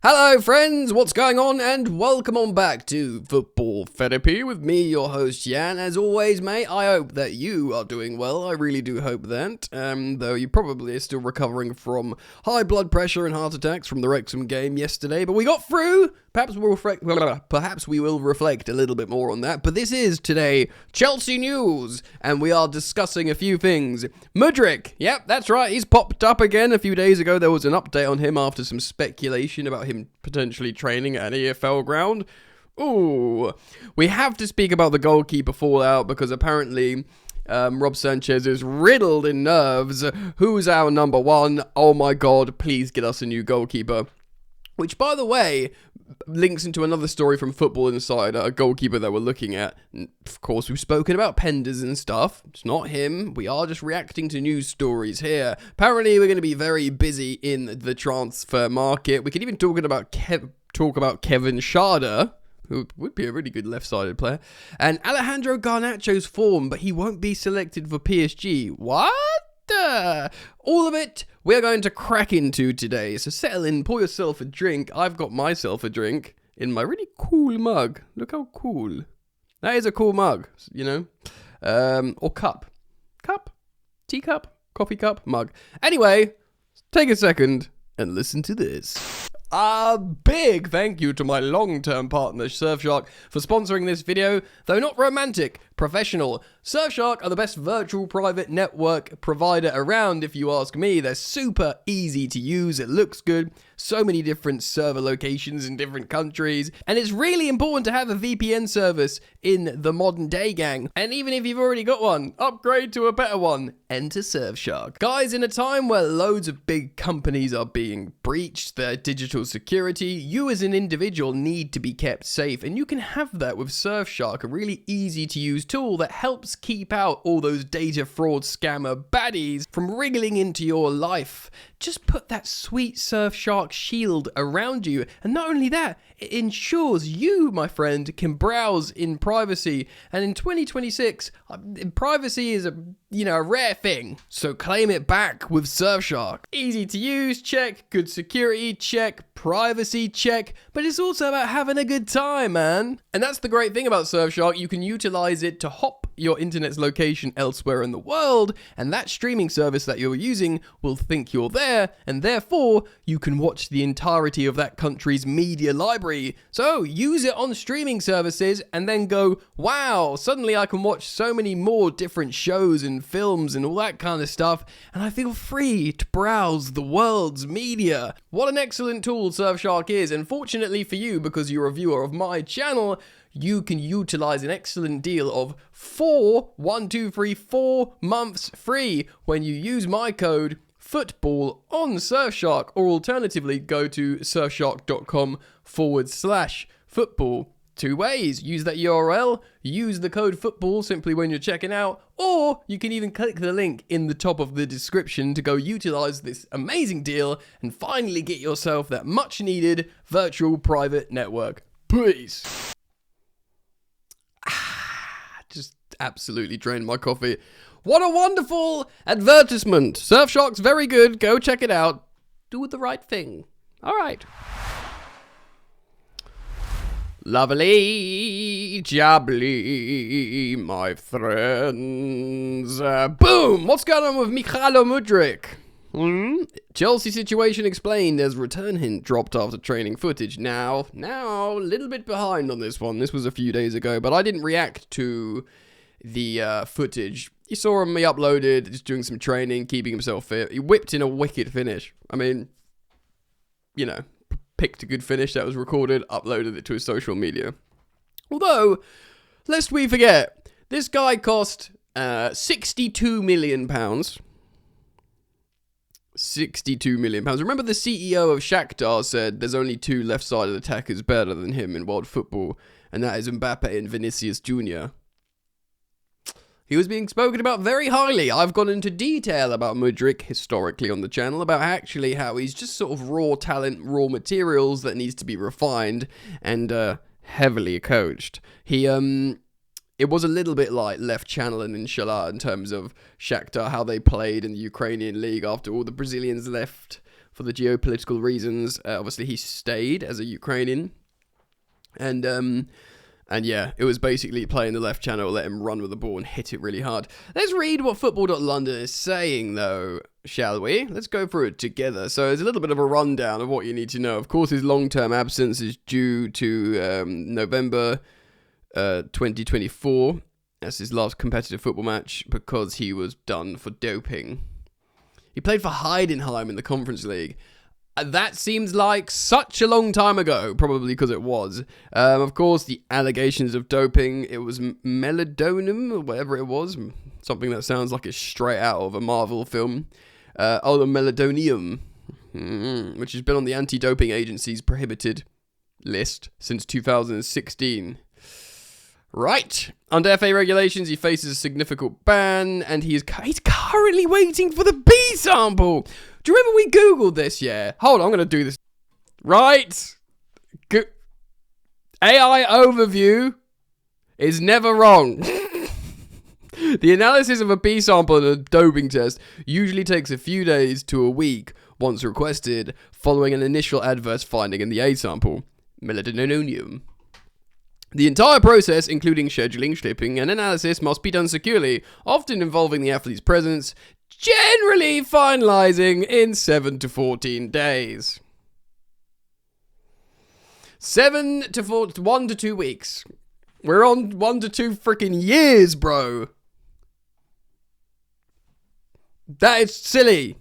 Hello friends, what's going on, and welcome on back to Football Therapy with me, your host Jan. As always, mate, I hope that you are doing well. I really do hope that, though you probably are still recovering from high blood pressure and heart attacks from the Wrexham game yesterday, but we got through. Perhaps we will reflect a little bit more on that, but this is today Chelsea news, and we are discussing a few things. Mudryk, yep, that's right, he's popped up again. A few days ago there was an update on him after some speculation about him potentially training at an EFL ground. Ooh, we have to speak about the goalkeeper fallout because apparently Rob Sanchez is riddled in nerves. Who's our number one? Oh my god, please get us a new goalkeeper. Which, by the way, links into another story from Football Insider, a goalkeeper that we're looking at. Of course, we've spoken about Penders and stuff. It's not him. We are just reacting to news stories here. Apparently, we're going to be very busy in the transfer market. We could even talk about Kevin Schade, who would be a really good left-sided player, and Alejandro Garnacho's form, but he won't be selected for PSG. What? All of it we're going to crack into today. So settle in, pour yourself a drink. I've got myself a drink in my really cool mug. Look how cool. That is a cool mug, you know. Or cup. Cup? Teacup? Coffee cup? Mug. Anyway, take a second and listen to this. A big thank you to my long-term partner Surfshark for sponsoring this video. Though not romantic, professional. Surfshark are the best virtual private network provider around, if you ask me. They're super easy to use, it looks good, so many different server locations in different countries, and it's really important to have a VPN service in the modern day, gang. And even if you've already got one, upgrade to a better one. Enter Surfshark. Guys, in a time where loads of big companies are being breached, their digital security, you as an individual need to be kept safe, and you can have that with Surfshark, a really easy to use tool that helps keep out all those data fraud scammer baddies from wriggling into your life. Just put that sweet Surfshark shield around you, and not only that, it ensures you, my friend, can browse in privacy. And in 2026, privacy is a rare thing, so claim it back with Surfshark. Easy to use, check. Good security, check. Privacy, check. But it's also about having a good time, man. And that's the great thing about Surfshark. You can utilize it to hop your internet's location elsewhere in the world, and that streaming service that you're using will think you're there, and therefore you can watch the entirety of that country's media library. So use it on streaming services and then go, wow, suddenly I can watch so many more different shows and films and all that kind of stuff, and I feel free to browse the world's media. What an excellent tool Surfshark is, and fortunately for you, because you're a viewer of my channel, you can utilize an excellent deal of 4 months free when you use my code FOOTBALL on Surfshark, or alternatively go to surfshark.com/football. Two ways. Use that URL, use the code FOOTBALL simply when you're checking out, or you can even click the link in the top of the description to go utilize this amazing deal and finally get yourself that much needed virtual private network. Peace. Just absolutely drained my coffee. What a wonderful advertisement. Surfshark's very good. Go check it out. Do the right thing. All right. Lovely jubbly, my friends. Boom! What's going on with Mykhailo Mudryk? Chelsea situation explained as return hint dropped after training footage. Now, a little bit behind on this one. This was a few days ago, but I didn't react to the footage. You saw him, he uploaded, just doing some training, keeping himself fit. He whipped in a wicked finish. I mean, picked a good finish that was recorded, uploaded it to his social media. Although, lest we forget, this guy cost £62 million. £62 million. Remember the CEO of Shakhtar said there's only two left-sided attackers better than him in world football, and that is Mbappe and Vinicius Jr. He was being spoken about very highly. I've gone into detail about Mudryk historically on the channel, about actually how he's just sort of raw talent, raw materials that needs to be refined and heavily coached. It was a little bit like left channel and Inshallah in terms of Shakhtar, how they played in the Ukrainian league after all the Brazilians left for the geopolitical reasons. Obviously, he stayed as a Ukrainian. And yeah, it was basically playing the left channel, let him run with the ball and hit it really hard. Let's read what Football.London is saying, though, shall we? Let's go through it together. So there's a little bit of a rundown of what you need to know. Of course, his long-term absence is due to November 2024. That's his last competitive football match because he was done for doping. He played for Heidenheim in the Conference League. That seems like such a long time ago, probably because it was. Of course, the allegations of doping, it was melatonin, or whatever it was. Something that sounds like it's straight out of a Marvel film. The meladonium, which has been on the anti-doping agency's prohibited list since 2016. Right. Under FA regulations, he faces a significant ban, and he's currently waiting for the B sample. Do you remember we Googled this, yeah? Hold on, I'm going to do this. Right. AI overview is never wrong. The analysis of a B sample in a doping test usually takes a few days to a week once requested, following an initial adverse finding in the A sample, melatonin. The entire process, including scheduling, shipping, and analysis, must be done securely, often involving the athlete's presence, generally finalizing in 7 to 14 days. 1 to 2 weeks. We're on 1 to 2 freaking years, bro. That is silly.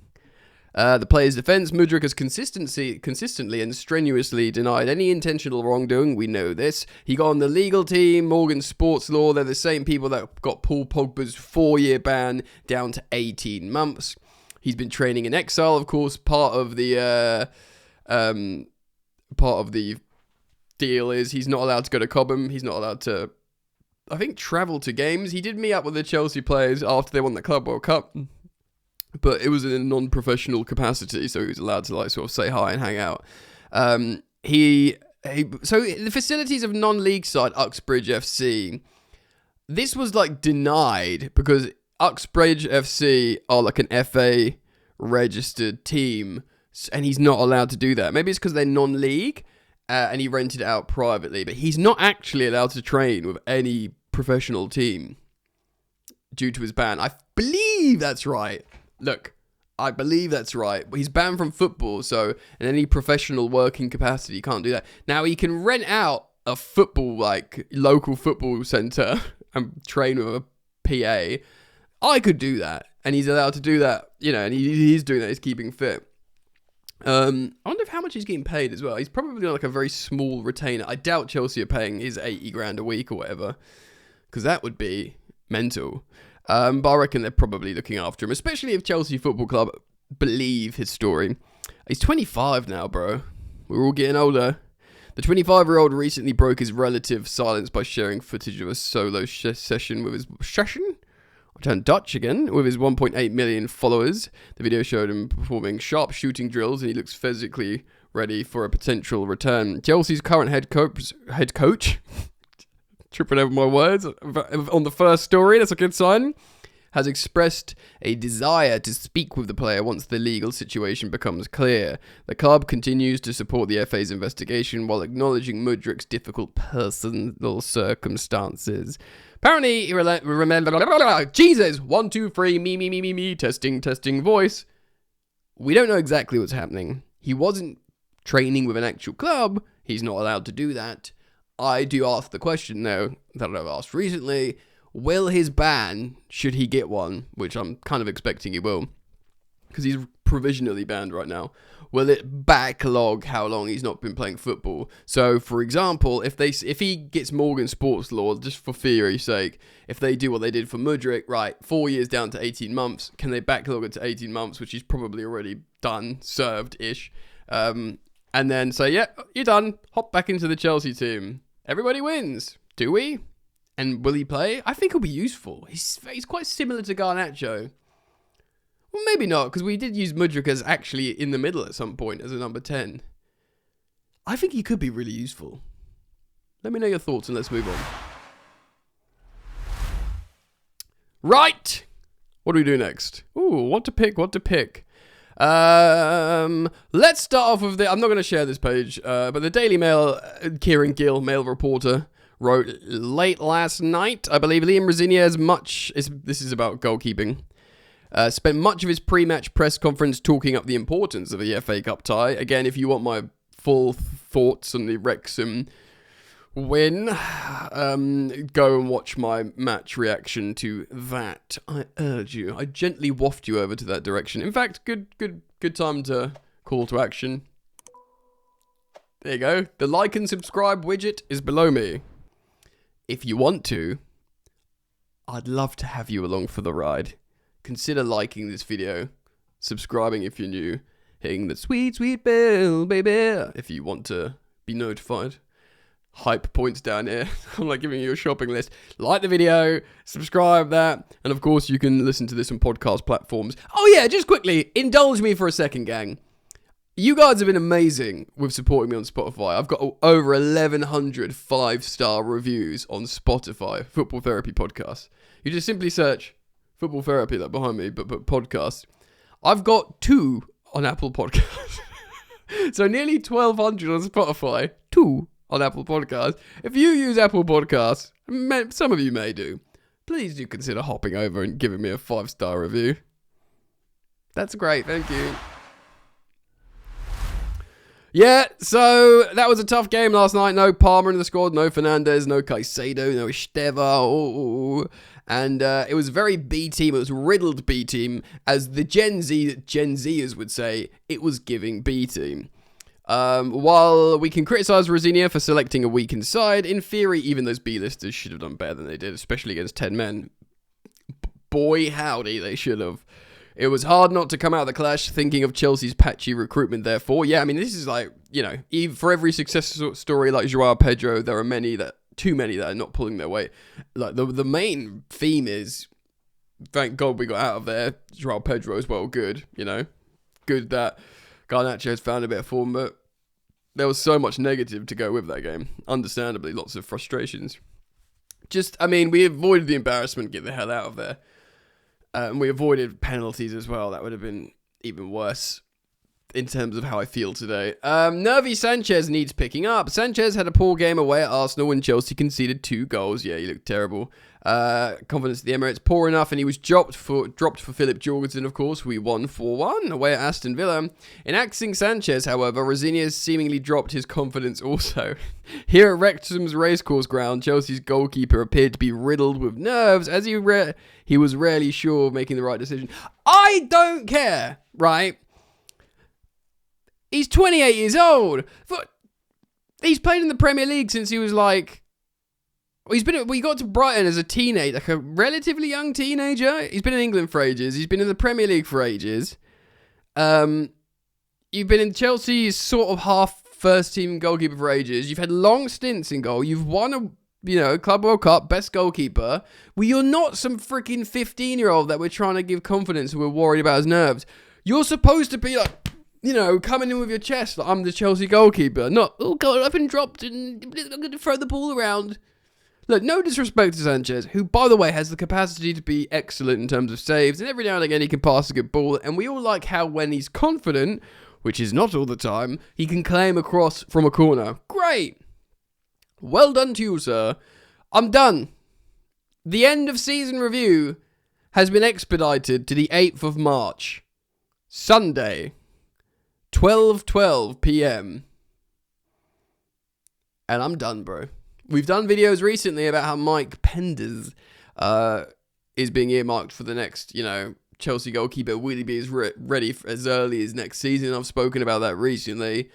The player's defense, Mudryk has consistently and strenuously denied any intentional wrongdoing. We know this. He got on the legal team, Morgan Sports Law. They're the same people that got Paul Pogba's 4-year ban down to 18 months. He's been training in exile, of course. Part of the deal is he's not allowed to go to Cobham. He's not allowed to, I think, travel to games. He did meet up with the Chelsea players after they won the Club World Cup. But it was in a non-professional capacity, so he was allowed to like sort of say hi and hang out. So the facilities of non-league side Uxbridge FC, this was like denied because Uxbridge FC are like an FA registered team, and he's not allowed to do that. Maybe it's because they're non-league, and he rented it out privately, but he's not actually allowed to train with any professional team due to his ban. I believe that's right. Look, I believe that's right. He's banned from football, so in any professional working capacity, he can't do that. Now, he can rent out a football, like, local football centre and train with a PA. I could do that, and he's allowed to do that, you know, and he's doing that. He's keeping fit. I wonder how much he's getting paid as well. He's probably like a very small retainer. I doubt Chelsea are paying his 80 grand a week or whatever, because that would be mental. But I reckon they're probably looking after him, especially if Chelsea Football Club believe his story. He's 25 now, bro. We're all getting older. The 25-year-old recently broke his relative silence by sharing footage of a solo session with his... I turned Dutch again. With his 1.8 million followers. The video showed him performing sharp shooting drills, and he looks physically ready for a potential return. Chelsea's current head coach... tripping over my words on the first story, that's a good sign, has expressed a desire to speak with the player once the legal situation becomes clear. The club continues to support the FA's investigation while acknowledging Mudryk's difficult personal circumstances. Apparently, he Jesus, 1, 2, 3, me, testing voice. We don't know exactly what's happening. He wasn't training with an actual club. He's not allowed to do that. I do ask the question, though, that I've asked recently, will his ban, should he get one, which I'm kind of expecting he will, because he's provisionally banned right now, will it backlog how long he's not been playing football? So, for example, if he gets Morgan Sports Law, just for theory's sake, if they do what they did for Mudryk, right, 4 years down to 18 months, can they backlog it to 18 months, which he's probably already done, served-ish, and then say, yeah, you're done, hop back into the Chelsea team. Everybody wins. Do we? And will he play? I think he'll be useful. He's quite similar to Garnacho. Well, maybe not, because we did use Mudryk as actually in the middle at some point as a number 10. I think he could be really useful. Let me know your thoughts and let's move on. Right! What do we do next? Ooh, what to pick. Let's start off with I'm not going to share this page, but the Daily Mail, Kieran Gill, Mail reporter, wrote late last night, I believe, Liam Rosenior this is about goalkeeping, spent much of his pre-match press conference talking up the importance of the FA Cup tie. Again, if you want my full thoughts on the Wrexham win, go and watch my match reaction to that. I urge you. I gently waft you over to that direction. In fact, good time to call to action. There you go. The like and subscribe widget is below me. If you want to, I'd love to have you along for the ride. Consider liking this video, subscribing if you're new, hitting the sweet bell, baby, if you want to be notified. Hype points down here. I'm like giving you a shopping list. Like the video, subscribe that, and of course you can listen to this on podcast platforms. Oh yeah, just quickly, indulge me for a second, gang. You guys have been amazing with supporting me on Spotify. I've got over 1,100 5-star reviews on Spotify, Football Therapy Podcast. You just simply search Football Therapy, that behind me, but podcast. I've got 2 on Apple Podcasts. So nearly 1,200 on Spotify, 2 on Apple Podcasts. If you use Apple Podcasts, some of you may do, please do consider hopping over and giving me a 5-star review. That's great, thank you. Yeah, so that was a tough game last night. No Palmer in the squad, no Fernandes, no Caicedo, no Esteva. And it was very B team. It was riddled B team. As the Gen Zers would say, it was giving B team. While we can criticise Rosenior for selecting a weakened side, in theory, even those B-listers should have done better than they did, especially against 10 men. Boy, howdy, they should have. It was hard not to come out of the clash thinking of Chelsea's patchy recruitment, therefore. Yeah, I mean, this is like, you know, for every success story like Joao Pedro, there are too many that are not pulling their weight. Like, the main theme is, thank God we got out of there. Joao Pedro as well, good, you know. Good that Garnacho's found a bit of form, but there was so much negative to go with that game. Understandably, lots of frustrations. We avoided the embarrassment, get the hell out of there. And we avoided penalties as well. That would have been even worse in terms of how I feel today. Nervy Sanchez needs picking up. Sanchez had a poor game away at Arsenal when Chelsea conceded 2 goals. Yeah, he looked terrible. Confidence at the Emirates poor enough, and he was dropped for Philip Jorgensen, of course. We won 4-1 away at Aston Villa. In axing Sanchez, however, Rosenior seemingly dropped his confidence also. Here at Wrexham's racecourse ground, Chelsea's goalkeeper appeared to be riddled with nerves, as he was rarely sure of making the right decision. I don't care, right? He's 28 years old. He's played in the Premier League since he was like... We got to Brighton as a teenager, like a relatively young teenager. He's been in England for ages. He's been in the Premier League for ages. You've been in Chelsea, sort of half first team goalkeeper for ages. You've had long stints in goal. You've won a Club World Cup, best goalkeeper. Well, you're not some freaking 15-year-old that we're trying to give confidence and we're worried about his nerves. You're supposed to be like, coming in with your chest, like, I'm the Chelsea goalkeeper. Not, oh God, I've been dropped and I'm going to throw the ball around. Look, no disrespect to Sanchez, who, by the way, has the capacity to be excellent in terms of saves, and every now and again he can pass a good ball, and we all like how when he's confident, which is not all the time, he can claim a cross from a corner. Great! Well done to you, sir. I'm done. The end of season review has been expedited to the 8th of March. Sunday, 12:12 p.m. And I'm done, bro. We've done videos recently about how Mike Penders is being earmarked for the next, Chelsea goalkeeper. Will he be ready as early as next season? I've spoken about that recently.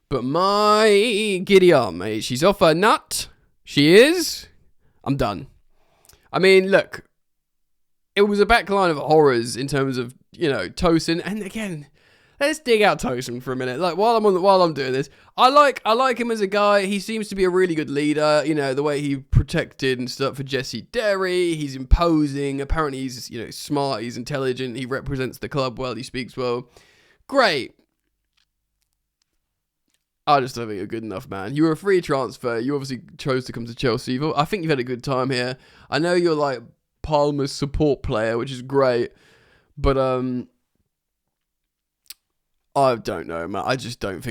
But my giddy aunt, mate, she's off her nut. She is. I'm done. I mean, look, it was a backline of horrors in terms of, Tosin. And again, let's dig out Tosin for a minute. Like while I'm doing this, I like him as a guy. He seems to be a really good leader. The way he protected and stuff for Jesse Derry. He's imposing. Apparently, he's smart. He's intelligent. He represents the club well. He speaks well. Great. I just don't think you're good enough, man. You were a free transfer. You obviously chose to come to Chelsea. I think you've had a good time here. I know you're like Palmer's support player, which is great. But I don't know, man. I just don't.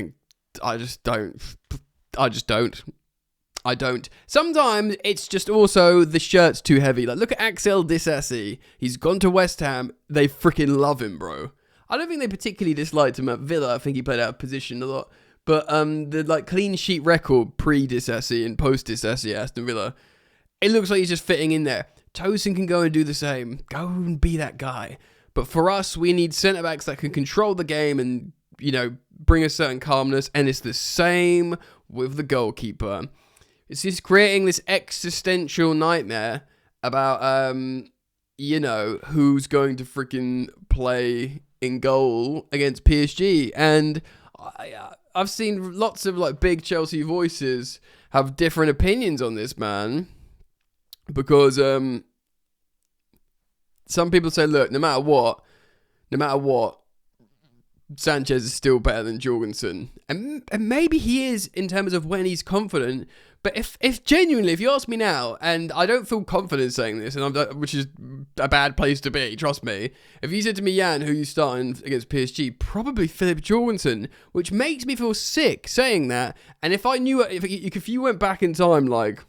I don't. Sometimes it's just also the shirt's too heavy. Like, look at Axel Disasi. He's gone to West Ham. They freaking love him, bro. I don't think they particularly disliked him at Villa. I think he played out of position a lot. But the like clean sheet record pre-Disasi and post-Disasi at Aston Villa, it looks like he's just fitting in there. Tosin can go and do the same. Go and be that guy. But for us, we need centre-backs that can control the game and, you know, bring a certain calmness. And it's the same with the goalkeeper. It's just creating this existential nightmare about, you know, who's going to freaking play in goal against PSG. And I've seen lots of like big Chelsea voices have different opinions on this, man. Because some people say, look, no matter what, Sanchez is still better than Jorgensen. And maybe he is in terms of when he's confident. But if genuinely, if you ask me now, and I don't feel confident saying this, which is a bad place to be, trust me. If you said to me, Jan, who you starting against PSG, probably Philip Jorgensen, which makes me feel sick saying that. And if I knew, if you went back in time, like,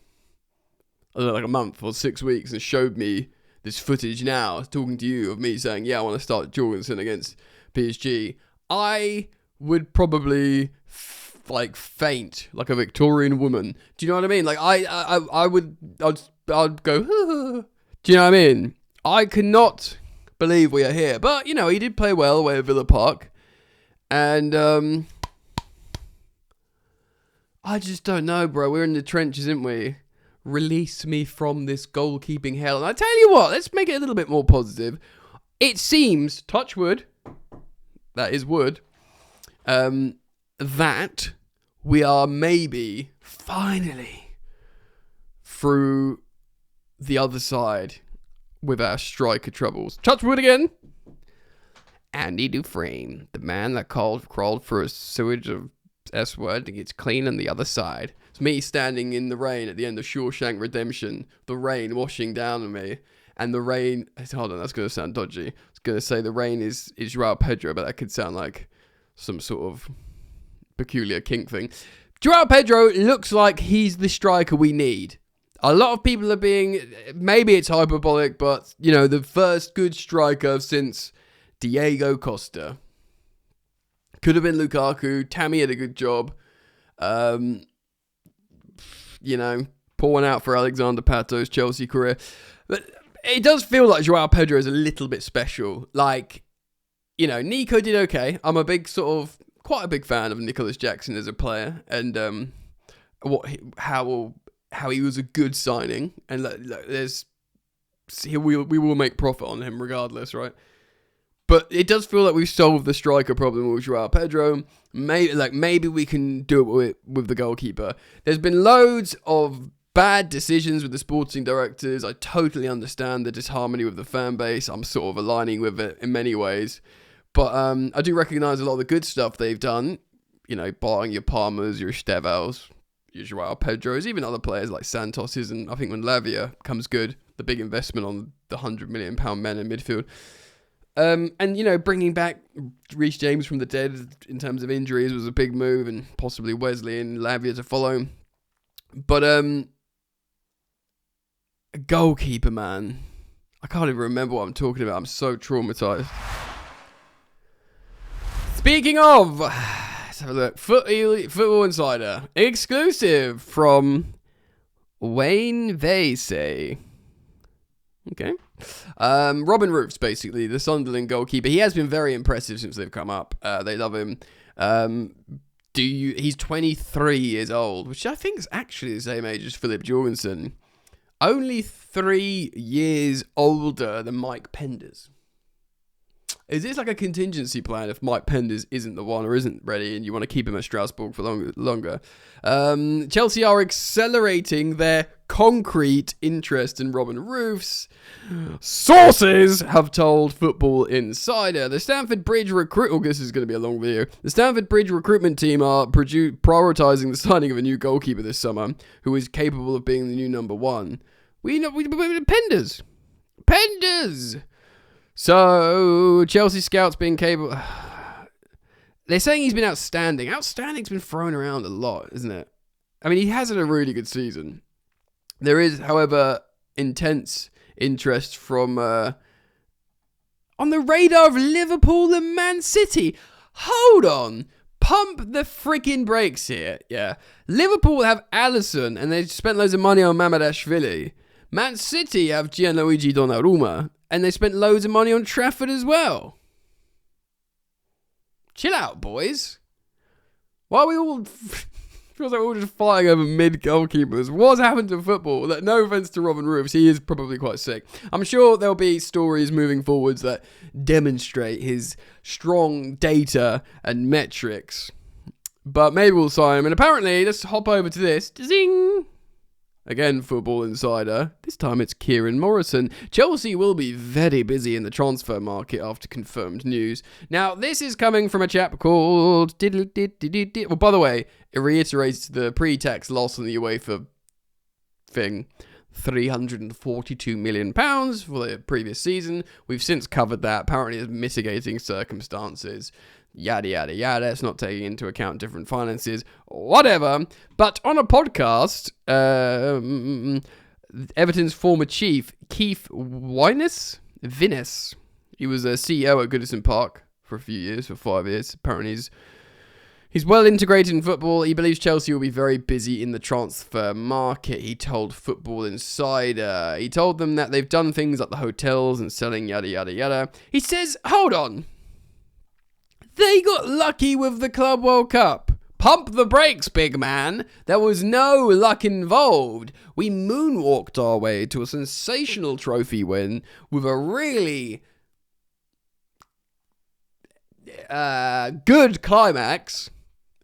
I don't know, like a month or 6 weeks and showed me this footage now, talking to you of me saying, yeah, I want to start Jorgensen against PSG, I would probably like faint like a Victorian woman. Do you know what I mean? Like I'd go, do you know what I mean? I cannot believe we are here. But, you know, he did play well away at Villa Park. And I just don't know, bro. We're in the trenches, aren't we? Release me from this goalkeeping hell. And I tell you what, let's make it a little bit more positive. It seems, touch wood, that is wood, that we are maybe finally through the other side with our striker troubles. Touch wood again. Andy Dufresne, the man that crawled through a sewage of S-word and gets clean on the other side. It's me standing in the rain at the end of Shawshank Redemption, the rain washing down on me, and the rain, hold on, that's going to sound dodgy. I was going to say the rain is Joao Pedro, but that could sound like some sort of peculiar kink thing. Joao Pedro looks like he's the striker we need. A lot of people are being, maybe it's hyperbolic, but, you know, the first good striker since Diego Costa. Could have been Lukaku. Tammy had a good job. You know, pouring out for Alexander Pato's Chelsea career. But it does feel like Joao Pedro is a little bit special. Like, you know, Nico did okay. I'm quite a big fan of Nicholas Jackson as a player. And how he was a good signing. And we will make profit on him regardless, right? But it does feel like we've solved the striker problem with Joao Pedro. Maybe we can do it with the goalkeeper. There's been loads of bad decisions with the sporting directors. I totally understand the disharmony with the fan base. I'm sort of aligning with it in many ways. But I do recognise a lot of the good stuff they've done. You know, buying your Palmers, your Estevals, your Joao Pedros, even other players like Santos's, and I think when Lavia comes good, the big investment on the £100 million men in midfield. And, you know, bringing back Reece James from the dead in terms of injuries was a big move, and possibly Wesley and Lavia to follow. But a goalkeeper, man. I can't even remember what I'm talking about. I'm so traumatized. Speaking of, let's have a look. Football Insider. Exclusive from Wayne Vasey. Okay. Robin Roofs, basically, the Sunderland goalkeeper. He has been very impressive since they've come up. They love him. He's 23 years old, which I think is actually the same age as Philip Jorgensen. Only 3 years older than Mike Penders. Is this like a contingency plan if Mike Penders isn't the one or isn't ready and you want to keep him at Strasbourg for longer? Chelsea are accelerating their concrete interest in Robin Roofs. Sources have told Football Insider. The Stamford Bridge this is going to be a long video. The Stamford Bridge recruitment team are prioritising the signing of a new goalkeeper this summer who is capable of being the new number one. Penders. So, Chelsea scouts being capable... they're saying he's been outstanding. Outstanding's been thrown around a lot, isn't it? I mean, he has had a really good season. There is, however, intense interest from on the radar of Liverpool and Man City. Hold on. Pump the freaking brakes here. Yeah. Liverpool have Alisson, and they spent loads of money on Mamadashvili. Man City have Gianluigi Donnarumma, and they spent loads of money on Trafford as well. Chill out, boys. Why are we all... feels like we're all just flying over mid-goalkeepers. What's happened to football? No offence to Robin Roofs, he is probably quite sick. I'm sure there'll be stories moving forwards that demonstrate his strong data and metrics. But maybe we'll sign him. And apparently, let's hop over to this. Zing! Again, Football Insider. This time it's Kieran Morrison. Chelsea will be very busy in the transfer market after confirmed news. Now, this is coming from a chap called... Well, by the way, it reiterates the pre-tax loss on the UEFA thing. £342 million for the previous season. We've since covered that. Apparently, there's mitigating circumstances. Yada, yada, yada. It's not taking into account different finances. Whatever. But on a podcast, Everton's former chief, Keith Viness, he was a CEO at Goodison Park for a few years, for 5 years. Apparently, he's well integrated in football. He believes Chelsea will be very busy in the transfer market, he told Football Insider. He told them that they've done things like the hotels and selling yada, yada, yada. He says, hold on. They got lucky with the Club World Cup. Pump the brakes, big man. There was no luck involved. We moonwalked our way to a sensational trophy win with a really good climax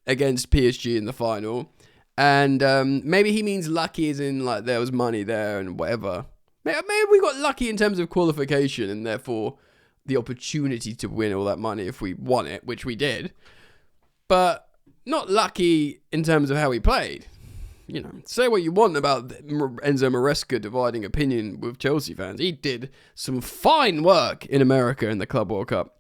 against PSG in the final. And maybe he means lucky as in like there was money there and whatever. Maybe we got lucky in terms of qualification and therefore the opportunity to win all that money if we won it, which we did. But not lucky in terms of how we played. You know, say what you want about Enzo Maresca dividing opinion with Chelsea fans. He did some fine work in America in the Club World Cup.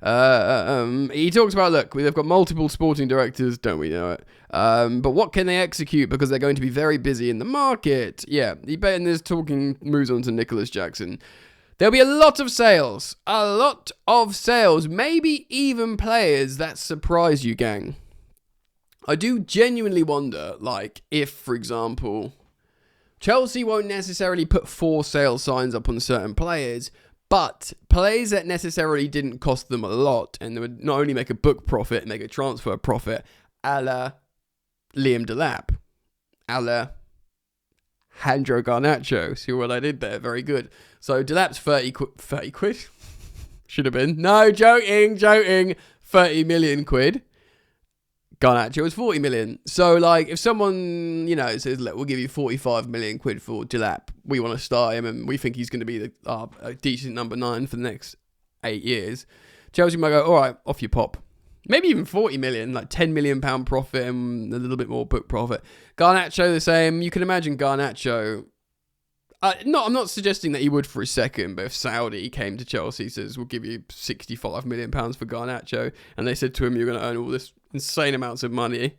He talks about, look, they've got multiple sporting directors, don't we know it? But what can they execute because they're going to be very busy in the market? Yeah, and there's talking, moves on to Nicholas Jackson. There'll be a lot of sales, maybe even players that surprise you, gang. I do genuinely wonder, like, if, for example, Chelsea won't necessarily put for sale signs up on certain players, but players that necessarily didn't cost them a lot, and they would not only make a book profit, make a transfer profit, a la Liam Delap, a la Jandro Garnacho. See what I did there? Very good. So Delap's 30 quid? Should have been. No, joking. 30 million quid. Garnacho was 40 million. So, like, if someone, you know, says, look, we'll give you 45 million quid for Delap, we want to start him and we think he's going to be a decent number 9 for the next 8 years, Chelsea might go, all right, off you pop. Maybe even 40 million, like £10 million profit and a little bit more book profit. Garnacho the same. You can imagine Garnacho. I'm not suggesting that he would for a second, but if Saudi came to Chelsea, says, we'll give you £65 million for Garnacho, and they said to him, you're going to earn all this insane amounts of money,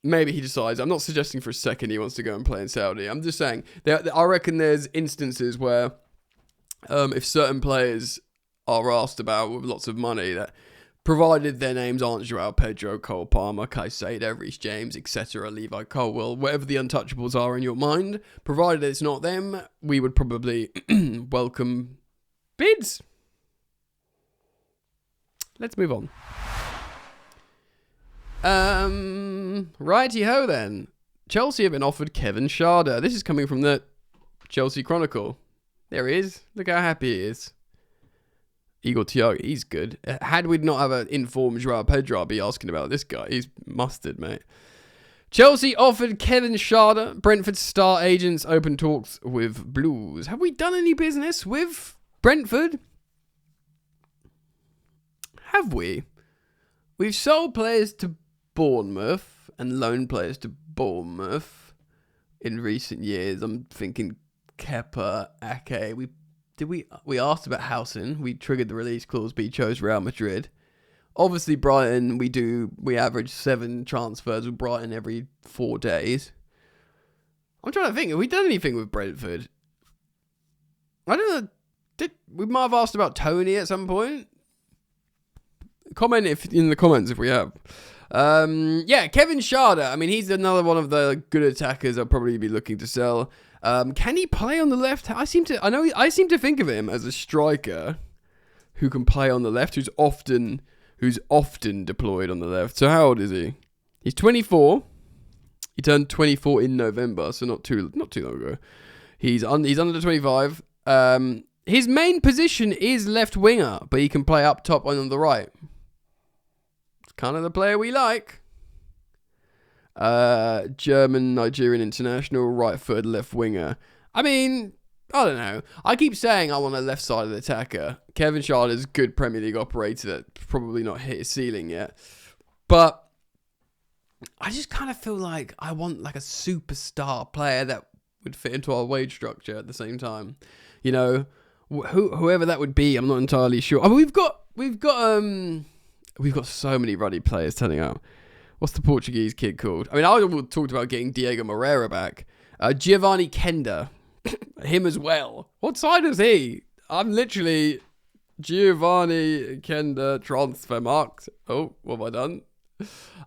maybe he decides. I'm not suggesting for a second he wants to go and play in Saudi. I'm just saying, I reckon there's instances where if certain players are asked about with lots of money, that provided their names aren't Joao Pedro, Cole Palmer, Caicedo, Reece James, etc., Levi Colwill, whatever the untouchables are in your mind, provided it's not them, we would probably welcome bids. Let's move on. Righty-ho then. Chelsea have been offered Kevin Schade. This is coming from the Chelsea Chronicle. There he is. Look how happy he is. Igor Thiago, he's good. Had we not have an informed Joao Pedro, I'd be asking about this guy. He's mustard, mate. Chelsea offered Kevin Schade. Brentford star agents open talks with Blues. Have we done any business with Brentford? Have we? We've sold players to Bournemouth and loaned players to Bournemouth in recent years. I'm thinking Kepa, Ake. We asked about Housen. We triggered the release clause, but he chose Real Madrid. Obviously, Brighton, we average 7 transfers with Brighton every 4 days. I'm trying to think, have we done anything with Brentford? I don't know. We might have asked about Tony at some point. Comment in the comments if we have. Kevin Schade. I mean, he's another one of the good attackers I'll probably be looking to sell. Can he play on the left? I seem to think of him as a striker who can play on the left, who's often deployed on the left. So how old is he? He's 24. He turned 24 in November, so not too long ago. He's under 25. His main position is left winger, but he can play up top and on the right. It's kind of the player we like. German, Nigerian international, right-footed left winger. I mean, I don't know. I keep saying I want a left-sided attacker. Kevin Schade is a good Premier League operator that's probably not hit his ceiling yet. But I just kind of feel like I want like a superstar player that would fit into our wage structure at the same time. You know, whoever that would be, I'm not entirely sure. I mean, we've got so many ruddy players turning out. What's the Portuguese kid called? I mean, I talked about getting Diego Moreira back. Giovanni Kenda, him as well. What side is he? I'm literally Giovanni Kenda transfer marks. Oh, what have I done?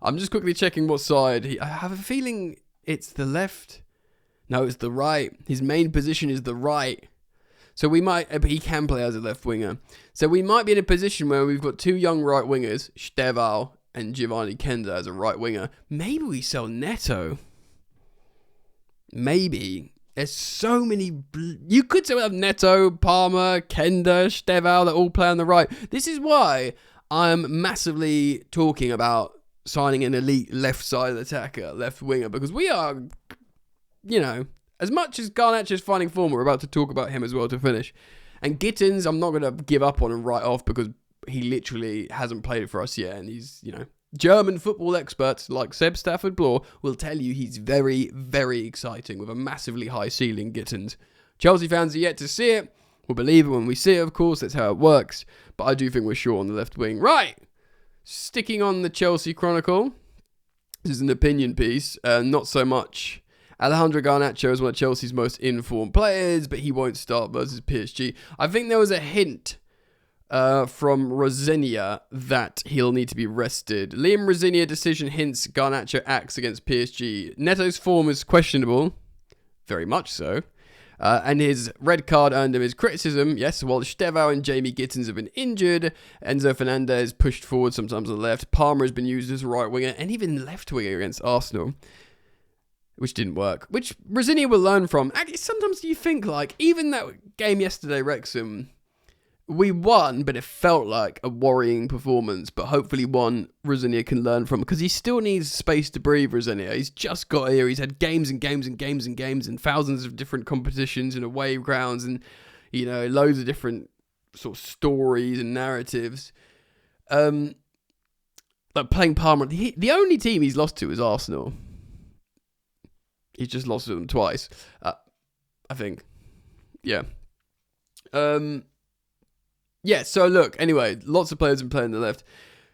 I'm just quickly checking what side. I have a feeling it's the left. No, it's the right. His main position is the right. So we might, but he can play as a left winger. So we might be in a position where we've got 2 young right wingers, Stevao and Giovanni Kenda as a right winger. Maybe we sell Neto. Maybe. There's so many. You could say we have Neto, Palmer, Kenda, Stevao that all play on the right. This is why I'm massively talking about signing an elite left-sided attacker, left winger, because we are, you know, as much as Garnacho's finding form, we're about to talk about him as well to finish. And Gittins, I'm not going to give up on and write off because he literally hasn't played for us yet. And he's, you know, German football experts like Seb Stafford-Bloor will tell you he's very, very exciting with a massively high ceiling, Gittins. Chelsea fans are yet to see it. We'll believe it when we see it, of course. That's how it works. But I do think we're sure on the left wing. Right. Sticking on the Chelsea Chronicle. This is an opinion piece. Not so much. Alejandro Garnacho is one of Chelsea's most informed players, but he won't start versus PSG. I think there was a hint from Rosenior that he'll need to be rested. Liam Rosenior decision hints Garnacho acts against PSG. Neto's form is questionable. Very much so. And his red card earned him his criticism. Yes, while Stevao and Jamie Gittins have been injured, Enzo Fernandez pushed forward sometimes on the left. Palmer has been used as a right winger and even left winger against Arsenal, which didn't work, which Rosenior will learn from. Actually, sometimes you think, like, even that game yesterday, Wrexham, we won, but it felt like a worrying performance, but hopefully one Rosenior can learn from, because he still needs space to breathe, Rosenior. He's just got here, he's had games and games and games and games and thousands of different competitions and away grounds and, you know, loads of different sort of stories and narratives. Like playing Palmer, the only team he's lost to is Arsenal. He's just lost to them twice, I think. Yeah. Yeah, so look, anyway, lots of players have been playing on the left.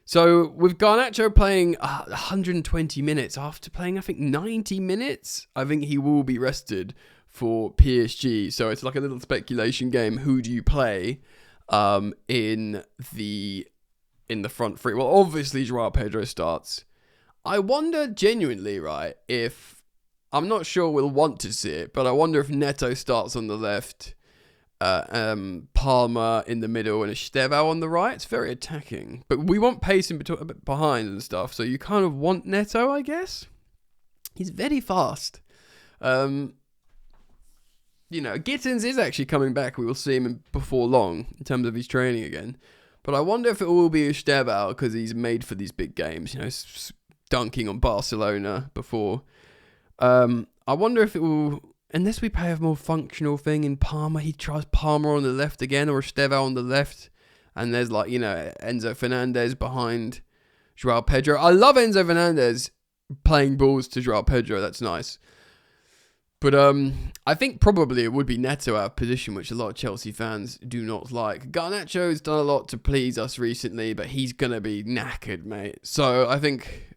So with Garnacho playing 120 minutes after playing, I think, 90 minutes, I think he will be rested for PSG. So it's like a little speculation game. Who do you play in the front three? Well, obviously, Joao Pedro starts. I wonder genuinely, right, if... I'm not sure we'll want to see it, but I wonder if Neto starts on the left, Palmer in the middle, and Estevao on the right. It's very attacking, but we want pace in behind and stuff, so you kind of want Neto, I guess. He's very fast. You know, Gittins is actually coming back. We will see him before long in terms of his training again. But I wonder if it will be Estevao because he's made for these big games, you know, dunking on Barcelona before. I wonder if it will, unless we play a more functional thing in Palmer, he tries Palmer on the left again or Estevao on the left. And there's like, you know, Enzo Fernandez behind Joao Pedro. I love Enzo Fernandez playing balls to Joao Pedro. That's nice. But I think probably it would be Neto out of position, which a lot of Chelsea fans do not like. Garnacho's done a lot to please us recently, but he's going to be knackered, mate. So I think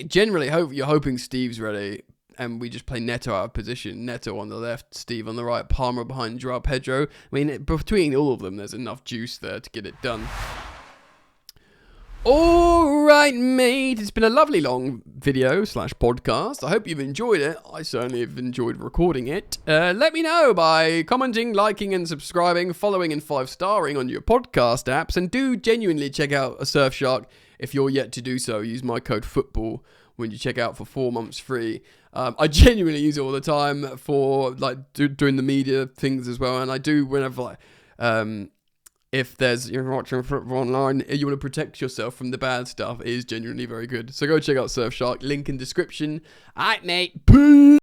generally you're hoping Steve's ready, and we just play Neto out of position. Neto on the left, Steve on the right, Palmer behind Joao Pedro. I mean, between all of them, there's enough juice there to get it done. Alright, mate, it's been a lovely long video / podcast. I hope you've enjoyed it. I certainly have enjoyed recording it. Let me know by commenting, liking and subscribing, following and 5-starring on your podcast apps, and do genuinely check out a Surfshark if you're yet to do so. Use my code FOOTBALL when you check out for 4 months free. I genuinely use it all the time for doing the media things as well, and I do whenever if you're watching football online, you want to protect yourself from the bad stuff, it is genuinely very good. So go check out Surfshark, link in description. Alright, mate. Peace.